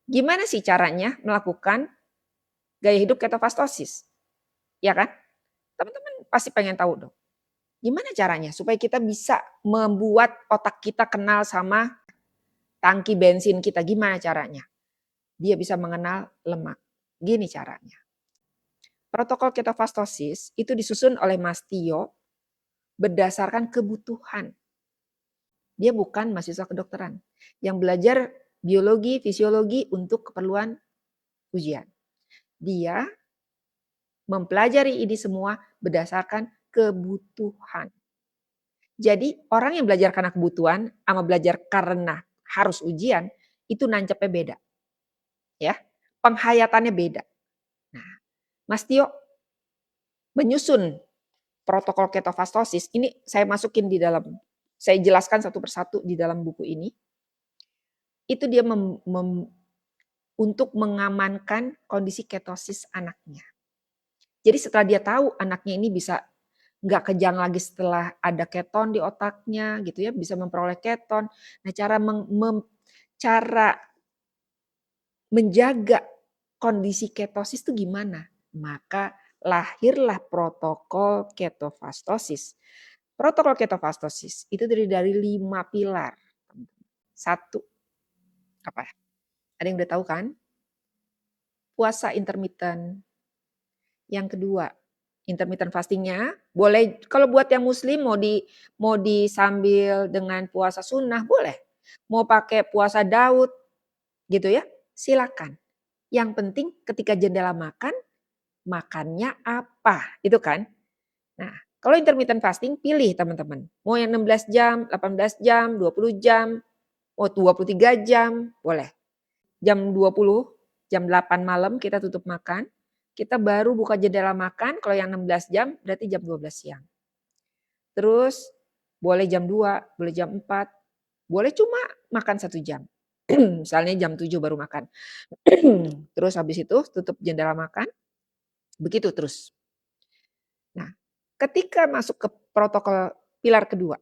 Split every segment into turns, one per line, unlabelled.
Gimana sih caranya melakukan gaya hidup ketofastosis? Ya kan? Teman-teman pasti pengen tahu dong. Gimana caranya supaya kita bisa membuat otak kita kenal sama tangki bensin kita? Gimana caranya? Dia bisa mengenal lemak. Gini caranya. Protokol ketofastosis itu disusun oleh Mas Tio berdasarkan kebutuhan. Dia bukan mahasiswa kedokteran yang belajar biologi, fisiologi untuk keperluan ujian. Dia mempelajari ini semua berdasarkan kebutuhan. Jadi orang yang belajar karena kebutuhan sama belajar karena harus ujian itu nancepnya beda. Ya, penghayatannya beda. Nah, Mas Tio menyusun protokol ketofastosis ini saya masukin di dalam, saya jelaskan satu persatu di dalam buku ini. Itu dia untuk mengamankan kondisi ketosis anaknya. Jadi setelah dia tahu anaknya ini bisa nggak kejang lagi setelah ada keton di otaknya gitu ya, bisa memperoleh keton. Nah, cara menjaga kondisi ketosis itu gimana? Maka lahirlah protokol ketofastosis. Protokol ketofastosis itu dari 5 pilar. Satu, apa? Ada yang udah tahu kan? Puasa intermittent. Yang kedua, intermittent fastingnya boleh kalau buat yang muslim mau disambil dengan puasa sunnah boleh. Mau pakai puasa Daud gitu ya, silakan. Yang penting ketika jendela makan, makannya apa, itu kan. Nah, kalau intermittent fasting pilih teman-teman. Mau yang 16 jam, 18 jam, 20 jam, mau 23 jam, boleh. Jam 20, jam 8 malam kita tutup makan. Kita baru buka jendela makan, kalau yang 16 jam berarti jam 12 siang. Terus boleh jam 2, boleh jam 4, boleh cuma makan 1 jam. Misalnya jam 7 baru makan. Terus habis itu tutup jendela makan, begitu terus. Nah, ketika masuk ke protokol pilar kedua,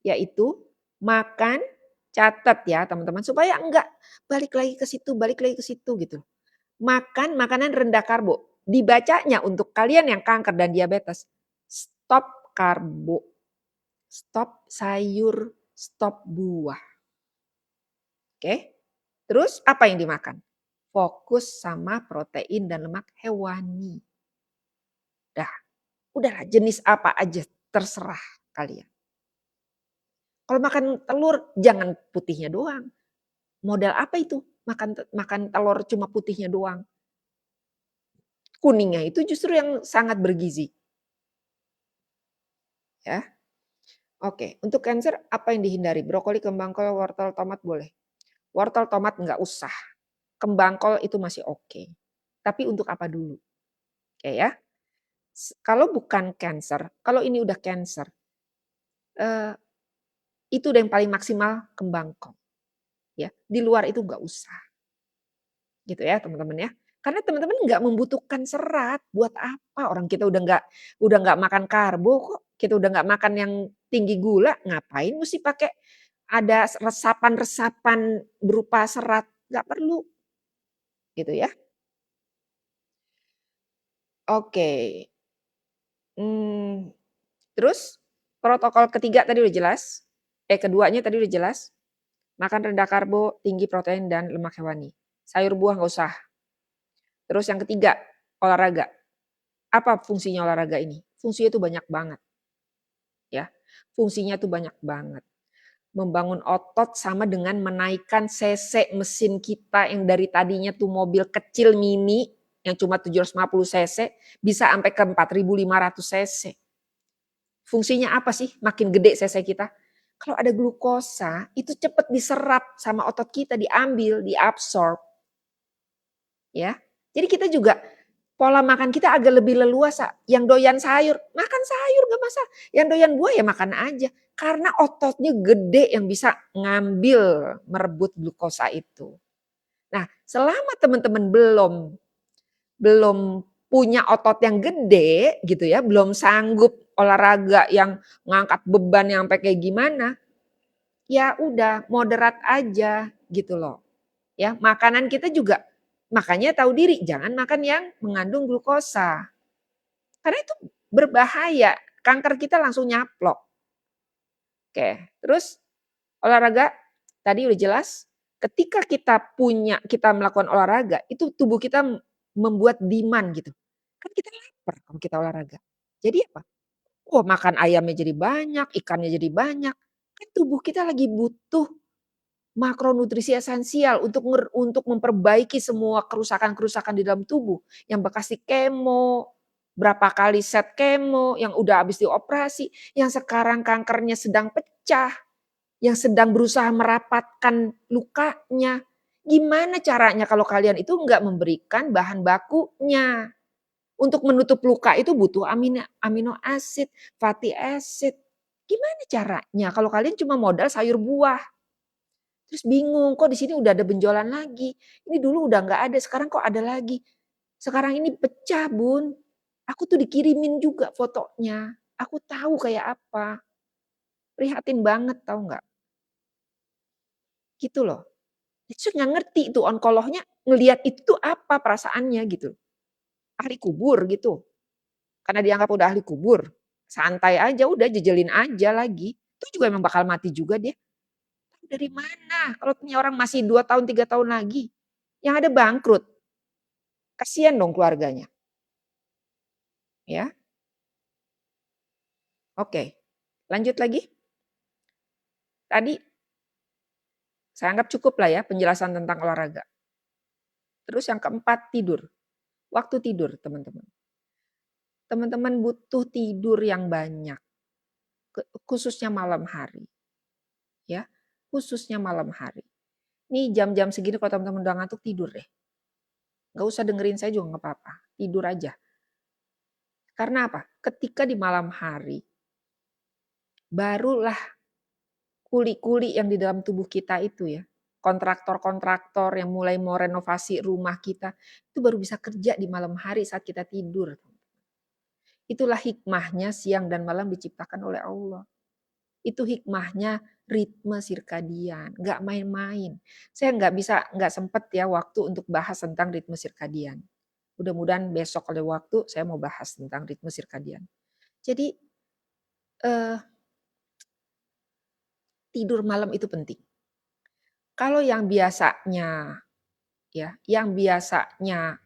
yaitu makan, catat ya teman-teman, supaya enggak balik lagi ke situ gitu. Makan makanan rendah karbo. Dibacanya untuk kalian yang kanker dan diabetes, stop karbo, stop sayur, stop buah. Oke? Terus apa yang dimakan? Fokus sama protein dan lemak hewani. Dah, udahlah jenis apa aja terserah kalian. Kalau makan telur jangan putihnya doang. Modal apa itu? Makan telur cuma putihnya doang. Kuningnya itu justru yang sangat bergizi. Ya. Oke, untuk cancer apa yang dihindari? Brokoli, kembang kol, wortel, tomat boleh. Wortel, tomat nggak usah. Kembang kol itu masih oke. Tapi untuk apa dulu? Oke ya. Kalau bukan cancer, kalau ini udah cancer, eh, itu udah yang paling maksimal kembang kol. Ya, di luar itu nggak usah. Gitu ya teman-teman ya. Karena teman-teman nggak membutuhkan serat. Buat apa? Orang kita udah nggak makan karbo kok. Kita udah nggak makan yang tinggi gula. Ngapain mesti pakai ada resapan-resapan berupa serat? Nggak perlu. Gitu ya. Oke. Terus protokol ketiga tadi udah jelas. Keduanya tadi udah jelas. Makan rendah karbo, tinggi protein dan lemak hewani. Sayur buah nggak usah. Terus yang ketiga, olahraga. Apa fungsinya olahraga ini? Fungsinya itu banyak banget. Ya, fungsinya itu banyak banget. Membangun otot sama dengan menaikkan cc mesin kita yang dari tadinya tuh mobil kecil mini yang cuma 750 cc bisa sampai ke 4.500 cc. Fungsinya apa sih makin gede cc kita? Kalau ada glukosa itu cepat diserap sama otot kita, diambil, diabsorb. Ya. Jadi kita juga pola makan kita agak lebih leluasa. Yang doyan sayur, makan sayur gak masalah. Yang doyan buah ya makan aja. Karena ototnya gede yang bisa ngambil, merebut glukosa itu. Nah, selama teman-teman belum punya otot yang gede gitu ya, belum sanggup olahraga yang ngangkat beban yang sampai kayak gimana, ya udah moderat aja gitu loh. Ya, makanan kita juga makanya tahu diri, jangan makan yang mengandung glukosa. Karena itu berbahaya, kanker kita langsung nyaplok. Oke, terus olahraga tadi udah jelas, ketika kita melakukan olahraga, itu tubuh kita membuat demand gitu. Kan kita lapar kalau kita olahraga. Jadi apa? Oh, makan ayamnya jadi banyak, ikannya jadi banyak. Kan tubuh kita lagi butuh makronutrisi esensial untuk memperbaiki semua kerusakan-kerusakan di dalam tubuh, yang bekas di kemo, berapa kali set kemo, yang udah habis dioperasi, yang sekarang kankernya sedang pecah, yang sedang berusaha merapatkan lukanya. Gimana caranya kalau kalian itu enggak memberikan bahan bakunya? Untuk menutup luka itu butuh amino acid, fatty acid. Gimana caranya kalau kalian cuma modal sayur buah? Terus bingung, kok di sini udah ada benjolan lagi. Ini dulu udah nggak ada, sekarang kok ada lagi. Sekarang ini pecah, Bun. Aku tuh dikirimin juga fotonya. Aku tahu kayak apa. Prihatin banget tahu nggak? Gitu loh. Itu nggak ngerti itu onkolognya ngelihat itu tuh apa perasaannya gitu. Ahli kubur gitu. Karena dianggap udah ahli kubur. Santai aja udah jejelin aja lagi. Itu juga emang bakal mati juga dia. Dari mana? Kalau punya orang masih 2 tahun, 3 tahun lagi. Yang ada bangkrut. Kasihan dong keluarganya. Ya, oke. Lanjut lagi. Tadi saya anggap cukup lah ya penjelasan tentang olahraga. Terus yang keempat tidur. Waktu tidur teman-teman. Teman-teman butuh tidur yang banyak. Khususnya malam hari. Ya, khususnya malam hari. Nih jam-jam segini kalau teman-teman udah ngantuk tidur deh. Nggak usah dengerin saya juga nggak apa-apa. Tidur aja. Karena apa? Ketika di malam hari, barulah kuli-kuli yang di dalam tubuh kita itu ya, kontraktor-kontraktor yang mulai mau renovasi rumah kita, itu baru bisa kerja di malam hari saat kita tidur. Itulah hikmahnya siang dan malam diciptakan oleh Allah. Itu hikmahnya ritme sirkadian, nggak main-main. Saya nggak sempet ya waktu untuk bahas tentang ritme sirkadian. Mudah-mudahan besok ada waktu saya mau bahas tentang ritme sirkadian. Jadi eh, tidur malam itu penting. Kalau yang biasanya yang biasanya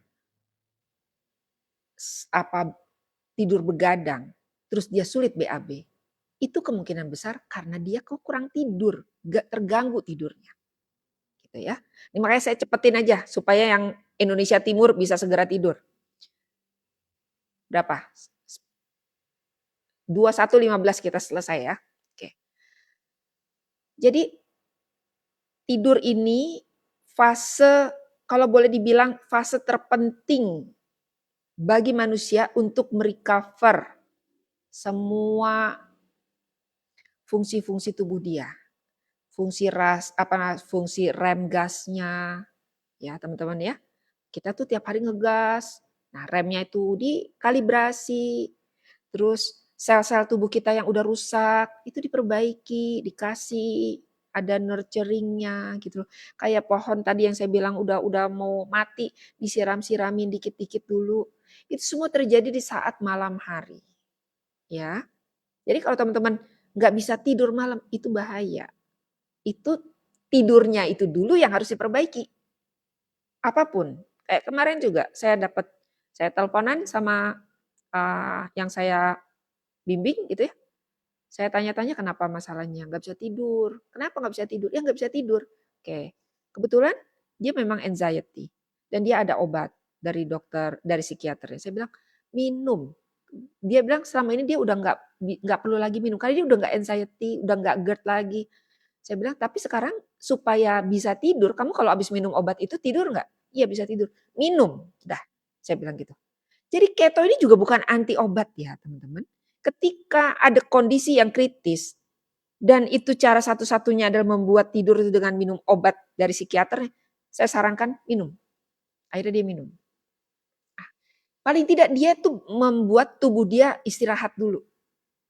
tidur begadang, terus dia sulit BAB, itu kemungkinan besar karena dia kok kurang tidur, gak terganggu tidurnya. Gitu ya. Ini makanya saya cepetin aja supaya yang Indonesia Timur bisa segera tidur. Berapa? 21.15 kita selesai ya. Oke. Jadi tidur ini fase, kalau boleh dibilang fase terpenting bagi manusia untuk merecover semua fungsi-fungsi tubuh dia. Fungsi rem gasnya ya teman-teman ya. Kita tuh tiap hari ngegas. Nah, remnya itu dikalibrasi. Terus sel-sel tubuh kita yang udah rusak itu diperbaiki, dikasih ada nurturingnya gitu loh. Kayak pohon tadi yang saya bilang udah mau mati, disiram-siramin dikit-dikit dulu. Itu semua terjadi di saat malam hari. Ya. Jadi kalau teman-teman nggak bisa tidur malam itu bahaya. Itu tidurnya itu dulu yang harus diperbaiki. Apapun. Kayak kemarin juga saya teleponan sama yang saya bimbing gitu ya. Saya tanya-tanya kenapa masalahnya nggak bisa tidur. Kenapa nggak bisa tidur? Ya nggak bisa tidur. Oke. Kebetulan dia memang anxiety dan dia ada obat dari dokter, dari psikiater. Saya bilang minum. Dia bilang selama ini dia udah nggak perlu lagi minum karena dia udah nggak anxiety, udah nggak GERD lagi. Saya bilang, tapi sekarang supaya bisa tidur, kamu kalau habis minum obat itu tidur nggak? Iya bisa tidur. Minum, dah. Saya bilang gitu. Jadi keto ini juga bukan anti obat ya teman-teman. Ketika ada kondisi yang kritis, dan itu cara satu-satunya adalah membuat tidur itu dengan minum obat dari psikiater, saya sarankan minum. Akhirnya dia minum. Paling tidak dia tuh membuat tubuh dia istirahat dulu.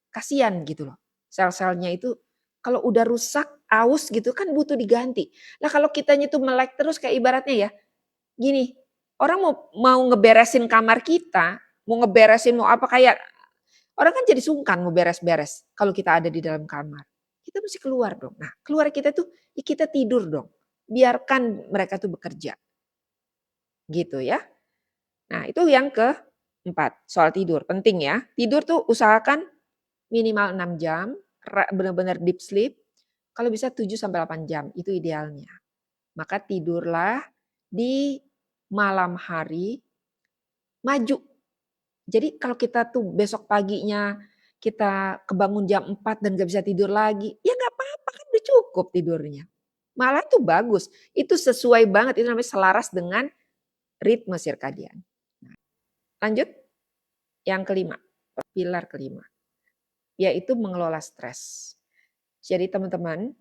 Kasihan gitu loh. Sel-selnya itu kalau udah rusak aus gitu kan butuh diganti. Nah kalau kitanya tuh melek terus kayak ibaratnya ya, gini, orang mau mau ngeberesin kamar kita, mau ngeberesin mau apa kayak orang kan jadi sungkan mau beres-beres kalau kita ada di dalam kamar. Kita mesti keluar dong. Nah, keluar kita tuh ya kita tidur dong. Biarkan mereka tuh bekerja, gitu ya. Nah, itu yang keempat, soal tidur, penting ya. Tidur tuh usahakan minimal 6 jam, benar-benar deep sleep. Kalau bisa 7 sampai 8 jam, itu idealnya. Maka tidurlah di malam hari maju. Jadi kalau kita tuh besok paginya kita kebangun jam 4 dan gak bisa tidur lagi, ya nggak apa-apa kan udah cukup tidurnya. Malah itu bagus, itu sesuai banget, itu namanya selaras dengan ritme sirkadian. Lanjut, yang kelima, pilar kelima, yaitu mengelola stres. Jadi teman-teman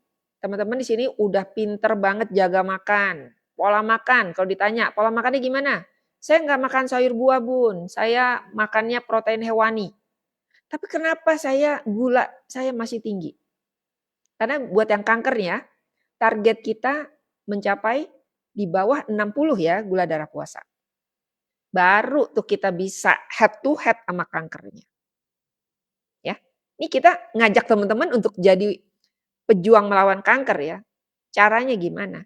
di sini udah pinter banget jaga makan. Pola makan, kalau ditanya pola makannya gimana? Saya nggak makan sayur buah bun, saya makannya protein hewani. Tapi kenapa gula saya masih tinggi? Karena buat yang kanker ya, target kita mencapai di bawah 60 ya gula darah puasa. Baru tuh kita bisa head to head sama kankernya. Ya. Ini kita ngajak teman-teman untuk jadi pejuang melawan kanker ya. Caranya gimana?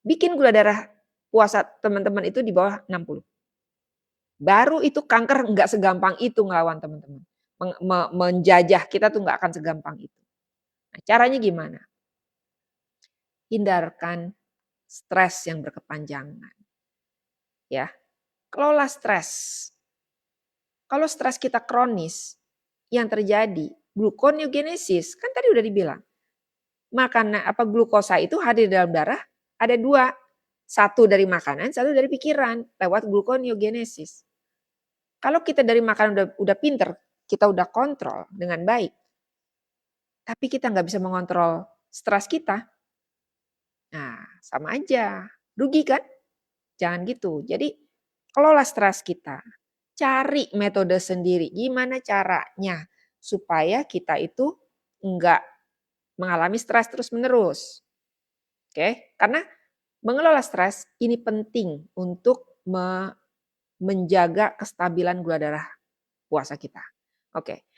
Bikin gula darah puasa teman-teman itu di bawah 60. Baru itu kanker nggak segampang itu ngelawan teman-teman. Menjajah kita tuh nggak akan segampang itu. Nah, caranya gimana? Hindarkan stres yang berkepanjangan. Ya, kelola stres. Kalau stres kita kronis, yang terjadi gluconeogenesis, kan tadi udah dibilang. Makanan glukosa itu hadir dalam darah ada dua. Satu dari makanan, satu dari pikiran lewat gluconeogenesis. Kalau kita dari makanan udah pinter, kita udah kontrol dengan baik. Tapi kita nggak bisa mengontrol stres kita. Nah, sama aja. Rugi kan? Jangan gitu. Jadi kelola stres kita. Cari metode sendiri. Gimana caranya supaya kita itu enggak mengalami stres terus-menerus. Oke? Karena mengelola stres ini penting untuk menjaga kestabilan gula darah puasa kita. Oke.